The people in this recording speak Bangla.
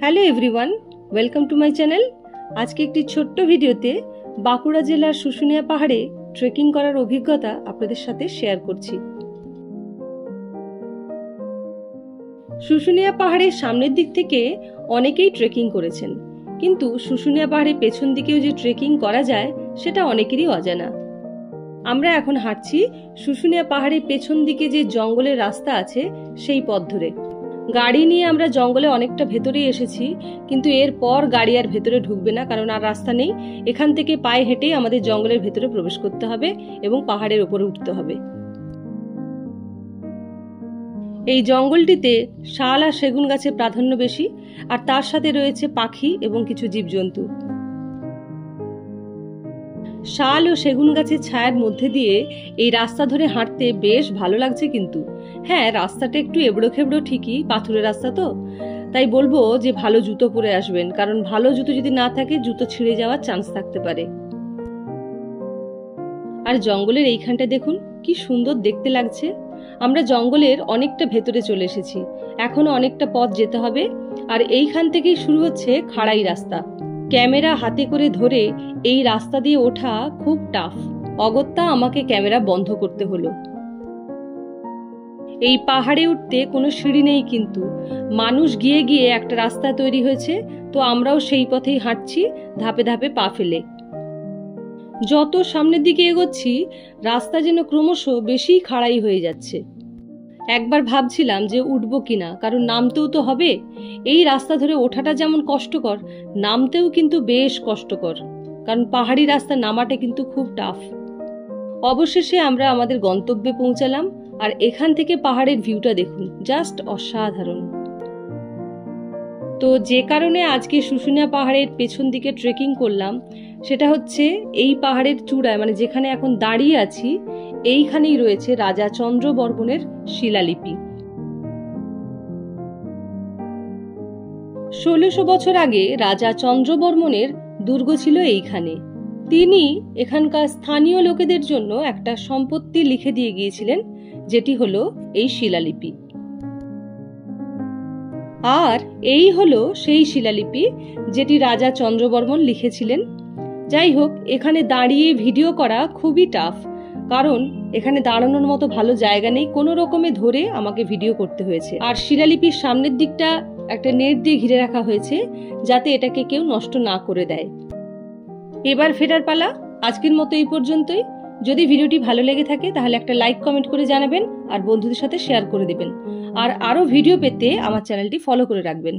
Hello everyone, welcome to my channel. আজকে একটি ছোট্ট ভিডিওতে বাঁকুড়া জেলার শুশুনিয়া পাহাড়ে ট্রেকিং করার অভিজ্ঞতা আপনাদের সাথে শেয়ার করছি। শুশুনিয়া পাহাড়ের সামনের দিক থেকে অনেকেই ট্রেকিং করেছেন, কিন্তু শুশুনিয়া পাহাড়ের পেছন দিকেও যে ট্রেকিং করা যায় সেটা অনেকেরই অজানা। আমরা এখন হাঁটছি শুশুনিয়া পাহাড়ের পেছন দিকে যে জঙ্গলের রাস্তা আছে সেই পথ ধরে। গাড়ি নিয়ে আমরা জঙ্গলে অনেকটা ভেতরে এসেছি, কিন্তু এরপর গাড়ি আর ভেতরে ঢুকবে না, কারণ আর রাস্তা নেই। এখান থেকে পায়ে হেঁটেই আমাদের জঙ্গলের ভেতরে প্রবেশ করতে হবে এবং পাহাড়ের উপরে উঠতে হবে। এই জঙ্গলটিতে শাল আর সেগুন গাছের প্রাধান্য বেশি, আর তার সাথে রয়েছে পাখি এবং কিছু জীবজন্তু। শাল ও সেগুন গাছের ছায়ার মধ্যে দিয়ে এই রাস্তা ধরে হাঁটতে বেশ ভালো লাগছে, কিন্তু হ্যাঁ, রাস্তাটা একটু এবড়ো খেবড়ো ঠিকই, পাথুরের রাস্তা তো, তাই বলবো যে ভালো জুতো পরে আসবেন, কারণ ভালো জুতো যদি না থাকে জুতো ছিঁড়ে যাওয়ার চান্স থাকতে পারে। আর জঙ্গলের এইখানটা দেখুন কি সুন্দর দেখতে লাগছে। আমরা জঙ্গলের অনেকটা ভেতরে চলে এসেছি, এখনো অনেকটা পথ যেতে হবে। আর এইখান থেকেই শুরু হচ্ছে খাড়াই রাস্তা। ক্যামেরা হাতে করে ধরে এই রাস্তা দিয়ে ওঠা খুব টাফ। অগত্যা আমাকে ক্যামেরা বন্ধ করতে হলো। এই পাহাড়ে উঠতে কোনো সিঁড়ি নেই, কিন্তু মানুষ গিয়ে গিয়ে একটা রাস্তা তৈরি হয়েছে, তো আমরাও সেই পথেই হাঁটছি ধাপে ধাপে পা ফেলে। যত সামনের দিকে এগোচ্ছি রাস্তা যেন ক্রমশ বেশি খাড়াই হয়ে যাচ্ছে। একবার ভাবছিলাম যে উঠবো কিনা, কারণ নামতেও তো হবে। এই রাস্তা ধরে ওঠাটা যেমন কষ্টকর, নামতেও কিন্তু বেশ কষ্টকর, কারণ পাহাড়ি রাস্তা নামাটা কিন্তু খুব টাফ। অবশেষে আমরা আমাদের গন্তব্যে পৌঁছালাম, আর এখান থেকে পাহাড়ের ভিউটা দেখুন, জাস্ট অসাধারণ। তো যে কারণে আজকে শুশুনিয়া পাহাড়ের পেছন দিকে ট্রেকিং করলাম, সেটা হচ্ছে এই পাহাড়ের চূড়ায়, মানে যেখানে এখন দাঁড়িয়ে আছি, এইখানেই রয়েছে রাজা চন্দ্রবর্মনের শিলালিপি। ১৬০০ বছর আগে রাজা চন্দ্রবর্মনের দুর্গ ছিল এইখানে। তিনি এখানকার স্থানীয় লোকেদের জন্য একটা সম্পত্তি লিখে দিয়ে গিয়েছিলেন, যেটি হলো এই শিলালিপি। আর এই হলো সেই শিলালিপি যেটি রাজা চন্দ্রবর্মন লিখেছিলেন। যাই হোক, এখানে দাঁড়িয়ে ভিডিও করা খুবই টাফ, কারণ এখানে দাঁড়ানোর মতো ভালো জায়গা নেই, কোনো রকমে ধরে আমাকে ভিডিও করতে হয়েছে। আর শিলালিপির সামনের দিকটা একটা নেট দিয়ে ঘিরে রাখা হয়েছে, যাতে এটাকে কেউ নষ্ট না করে দেয়। এবার ফেরার পালা। আজকের মতো এই পর্যন্তই। যদি ভিডিওটি ভালো লেগে থাকে তাহলে একটা লাইক কমেন্ট করে জানাবেন, আর বন্ধুদের সাথে শেয়ার করে দেবেন। আর আরো ভিডিও পেতে আমার চ্যানেলটি ফলো করে রাখবেন।